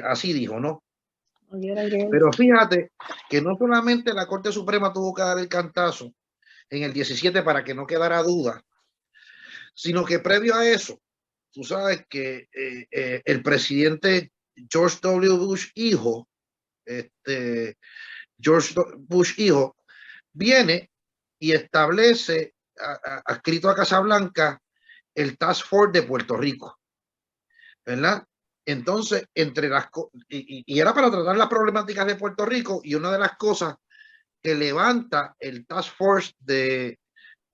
Así dijo, ¿no? Pero fíjate que no solamente la Corte Suprema tuvo que dar el cantazo en el 17 para que no quedara duda, sino que previo a eso, tú sabes que el presidente George W. Bush hijo, George Bush hijo, viene y establece, adscrito a Casablanca, el Task Force de Puerto Rico, ¿verdad? Entonces, entre las y era para tratar las problemáticas de Puerto Rico, y una de las cosas que levanta el Task Force de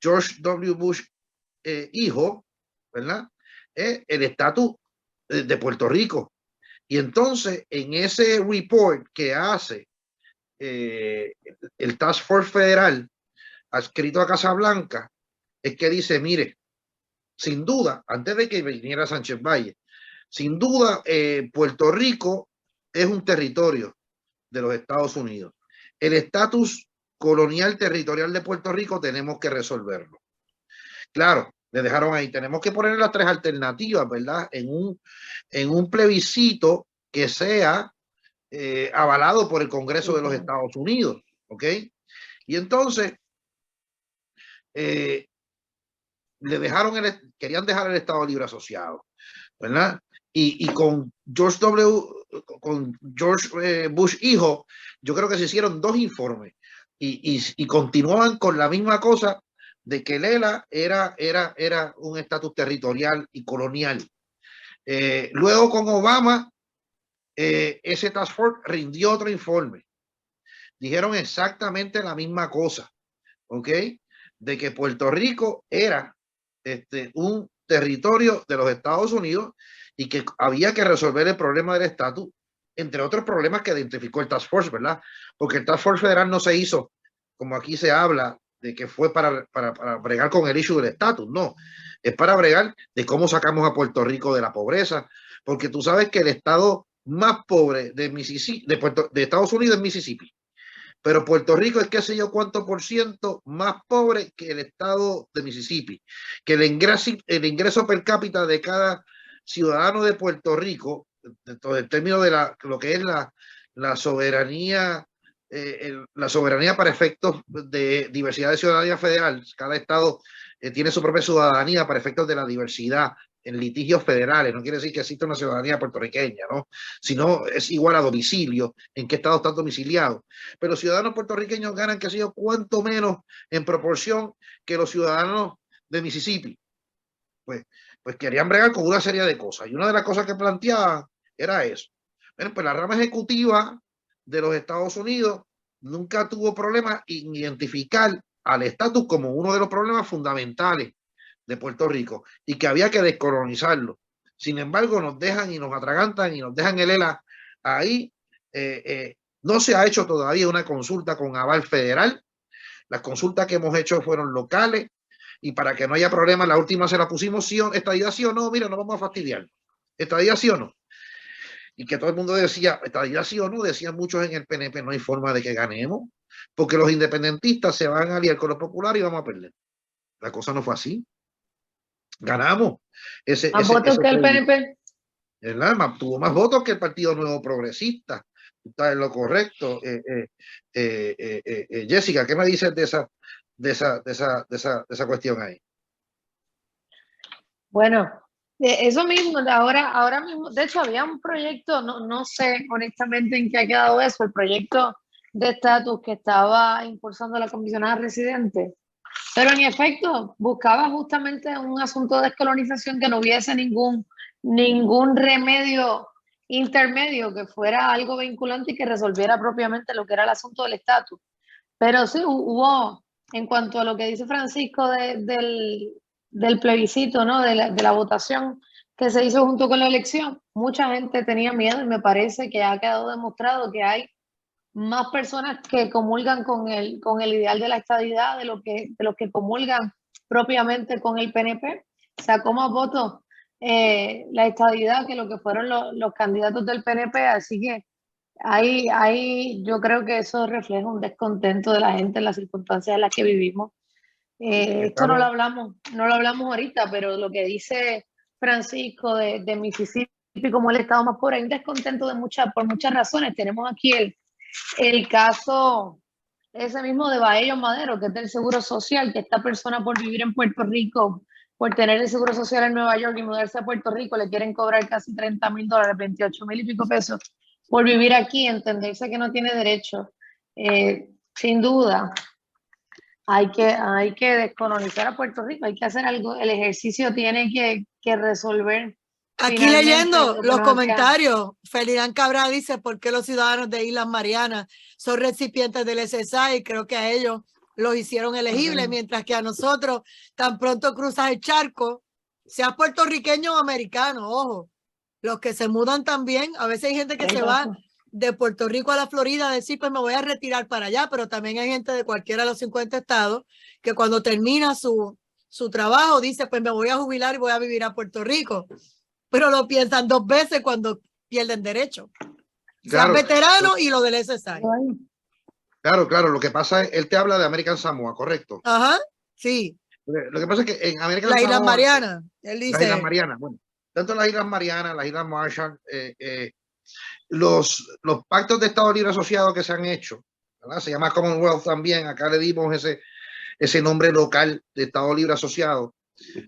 George W. Bush hijo, ¿verdad?, es el estatus de Puerto Rico. Y entonces, en ese report que hace el Task Force federal adscrito a Casablanca, es que dice, mire, sin duda, antes de que viniera Sánchez Valle, sin duda, Puerto Rico es un territorio de los Estados Unidos. El estatus colonial territorial de Puerto Rico tenemos que resolverlo. Claro, le dejaron ahí, tenemos que poner las tres alternativas, ¿verdad?, en un plebiscito que sea avalado por el Congreso de los Estados Unidos, ¿ok? Y entonces le dejaron querían dejar el Estado Libre Asociado, ¿verdad? Y con George Bush hijo, yo creo que se hicieron 2 informes y continuaban con la misma cosa de que Lela era un estatus territorial y colonial. Luego con Obama, ese Task Force rindió otro informe. Dijeron exactamente la misma cosa, ¿ok? De que Puerto Rico era un territorio de los Estados Unidos y que había que resolver el problema del estatus, entre otros problemas que identificó el Task Force, ¿verdad? Porque el Task Force federal no se hizo, como aquí se habla, de que fue para bregar con el issue del estatus, no. Es para bregar de cómo sacamos a Puerto Rico de la pobreza, porque tú sabes que el estado más pobre de Mississippi, de Estados Unidos es Mississippi. Pero Puerto Rico es qué sé yo cuánto por ciento más pobre que el estado de Mississippi, que el ingreso per cápita de cada ciudadano de Puerto Rico, en términos de lo que es la soberanía, la soberanía para efectos de diversidad de ciudadanía federal, cada estado tiene su propia ciudadanía para efectos de la diversidad en litigios federales. No quiere decir que exista una ciudadanía puertorriqueña, ¿no? Sino es igual a domicilio, en qué estado están domiciliados. Pero los ciudadanos puertorriqueños ganan, qué sé yo, cuánto menos en proporción que los ciudadanos de Mississippi. Pues querían bregar con una serie de cosas. Y una de las cosas que planteaban era eso. Bueno, pues la rama ejecutiva de los Estados Unidos nunca tuvo problema en identificar al estatus como uno de los problemas fundamentales de Puerto Rico y que había que descolonizarlo. Sin embargo, nos dejan y nos atragantan y nos dejan el ELA ahí. No se ha hecho todavía una consulta con aval federal. Las consultas que hemos hecho fueron locales y para que no haya problemas, la última se la pusimos sí o estadía sí o no. Mira, no vamos a fastidiar. Estadía sí o no. Y que todo el mundo decía, estadía sí o no, decían muchos en el PNP, no hay forma de que ganemos, porque los independentistas se van a aliar con los populares y vamos a perder. La cosa no fue así. Ganamos.
¿Más votos que el PNP?
Tuvo más votos que el Partido Nuevo Progresista. Está en lo correcto. Jessica, ¿qué me dices de esa cuestión ahí?
Bueno, eso mismo, ahora mismo, de hecho había un proyecto, no sé honestamente en qué ha quedado eso, el proyecto de estatus que estaba impulsando la comisionada residente, pero en efecto buscaba justamente un asunto de descolonización que no hubiese ningún remedio intermedio, que fuera algo vinculante y que resolviera propiamente lo que era el asunto del estatus. Pero sí hubo, en cuanto a lo que dice Francisco del plebiscito, ¿no? De la votación que se hizo junto con la elección, mucha gente tenía miedo y me parece que ha quedado demostrado que hay más personas que comulgan con el ideal de la estadidad de los que comulgan propiamente con el PNP. Sacó más votos la estadidad que lo que fueron los candidatos del PNP, así que ahí yo creo que eso refleja un descontento de la gente en las circunstancias en las que vivimos. Esto no lo hablamos ahorita, pero lo que dice Francisco de Mississippi como el estado más pobre, hay un descontento por muchas razones. Tenemos aquí el caso ese mismo de Baello Madero, que es del Seguro Social, que esta persona por vivir en Puerto Rico, por tener el Seguro Social en Nueva York y mudarse a Puerto Rico, le quieren cobrar casi $30,000, 28,000 y pico pesos por vivir aquí, entenderse que no tiene derecho. Sin duda, hay que descolonizar a Puerto Rico, hay que hacer algo, el ejercicio tiene que resolver.
Aquí leyendo los comentarios, Felirán Cabral dice: ¿por qué los ciudadanos de Islas Marianas son recipientes del SSI? Creo que a ellos los hicieron elegibles, mientras que a nosotros, tan pronto cruzas el charco, sea puertorriqueño o americano, ojo, los que se mudan también, a veces hay gente que se va de Puerto Rico a la Florida a decir, pues me voy a retirar para allá, pero también hay gente de cualquiera de los 50 estados que cuando termina su trabajo dice, pues me voy a jubilar y voy a vivir a Puerto Rico. Pero lo piensan dos veces cuando pierden derecho. Sean veteranos y lo del SSI.
Claro, lo que pasa es, él te habla de American Samoa, ¿correcto?
Ajá, sí.
Lo que pasa es que en American
Las
Samoa...
Islas Marianas, él dice...
Las Islas Marianas, bueno, tanto las Islas Marianas, las Islas Marshall, los pactos de Estado Libre Asociado que se han hecho, ¿verdad? Se llama Commonwealth también, acá le dimos ese nombre local de Estado Libre Asociado.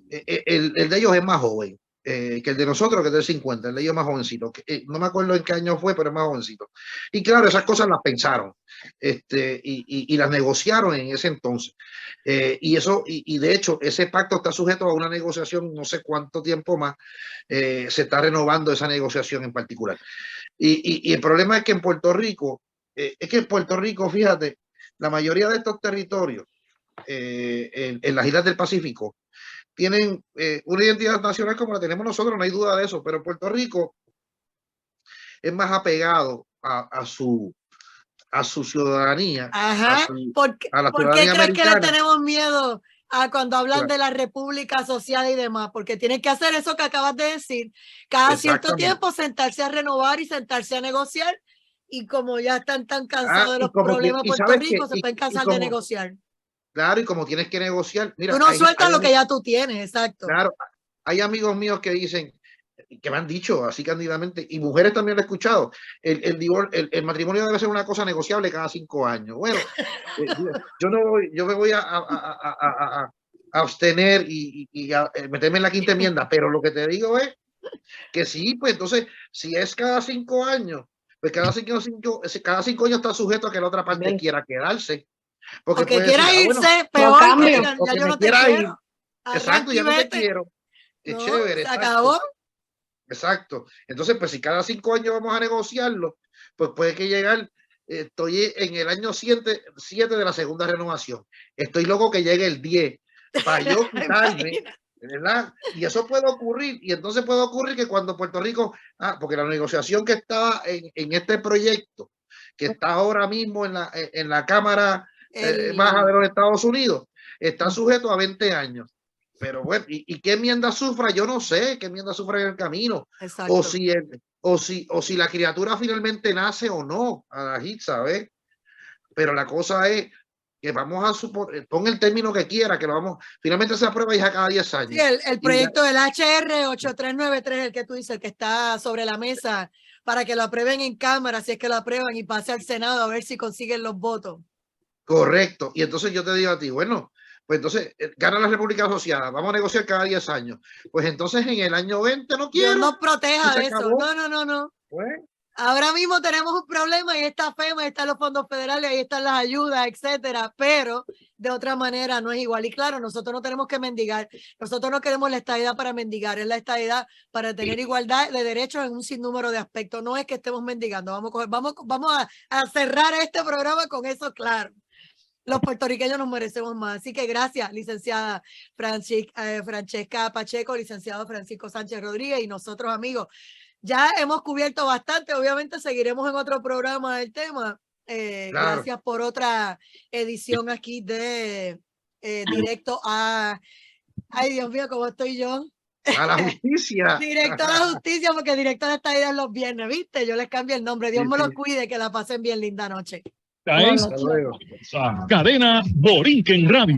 El de ellos es más joven que el de nosotros, que es del 50, el de ellos es más jovencito. No me acuerdo en qué año fue, pero es más jovencito. Y claro, esas cosas las pensaron y las negociaron en ese entonces. Y de hecho, ese pacto está sujeto a una negociación, no sé cuánto tiempo más, se está renovando esa negociación en particular. Y el problema es que en Puerto Rico, fíjate, la mayoría de estos territorios en las islas del Pacífico tienen una identidad nacional como la tenemos nosotros, no hay duda de eso, pero Puerto Rico es más apegado a su ciudadanía.
Ajá, ¿por qué crees que le tenemos miedo a cuando hablan de la República Asociada y demás? Porque tienen que hacer eso que acabas de decir, cada cierto tiempo sentarse a renovar y sentarse a negociar, y como ya están tan cansados de los problemas de Puerto Rico, se pueden cansar de negociar.
Claro, y como tienes que negociar, mira,
tú no sueltas lo que ya tú tienes, exacto.
Claro, hay amigos míos que dicen, que me han dicho así cándidamente, y mujeres también lo he escuchado, el matrimonio debe ser una cosa negociable cada 5 años. Bueno, yo me voy a abstener y a meterme en la quinta enmienda, pero lo que te digo es que sí, pues entonces, si es cada 5 años, pues cada 5 años está sujeto a que la otra parte quiera quedarse. Porque
quiera irse,
bueno,
peor,
ya
yo no te quiero.
Exacto, ya no te quiero. Qué chévere.
Se acabó.
Exacto. Entonces, pues si cada 5 años vamos a negociarlo, pues puede que llegar, estoy en el año 7 de la segunda renovación. Estoy loco que llegue el 10 para yo quitarme, ¿verdad? Y eso puede ocurrir. Y entonces puede ocurrir que cuando Puerto Rico, porque la negociación que estaba en este proyecto, que está ahora mismo en la Cámara Baja de los Estados Unidos, está sujeto a 20 años. Pero bueno, ¿y qué enmienda sufra? Yo no sé qué enmienda sufra en el camino. O si la criatura finalmente nace o no, ¿sabes? Pero la cosa es que vamos a suponer, pon el término que quiera, que lo vamos, finalmente se aprueba ya cada 10 años.
Sí, el proyecto del HR 8393, el que tú dices, el que está sobre la mesa, para que lo aprueben en Cámara, si es que lo aprueban, y pase al Senado a ver si consiguen los votos.
Correcto. Y entonces yo te digo a ti, bueno, pues entonces gana la República Asociada, vamos a negociar cada 10 años. Pues entonces en el año 20 no quiero.
Dios nos proteja de eso. No. Pues, ahora mismo tenemos un problema, y está FEMA, ahí están los fondos federales, ahí están las ayudas, etcétera, pero de otra manera no es igual. Y claro, nosotros no tenemos que mendigar, nosotros no queremos la estadidad para mendigar, es la estadidad para tener igualdad de derechos en un sinnúmero de aspectos. No es que estemos mendigando, vamos a cerrar este programa con eso claro. Los puertorriqueños nos merecemos más. Así que gracias, licenciada Francesca Pacheco, licenciado Francisco Sánchez Rodríguez y nosotros, amigos. Ya hemos cubierto bastante. Obviamente seguiremos en otro programa del tema.
Claro.
Gracias por otra edición aquí de Directo a... Ay, Dios mío, ¿cómo estoy yo?
A la justicia.
Directo a la justicia, porque directo a esta idea los viernes, ¿viste? Yo les cambio el nombre. Dios
Sí,
me
sí.
los cuide, que la pasen bien linda noche.
Esta es
Hasta luego.
Cadena Borinquen Radio.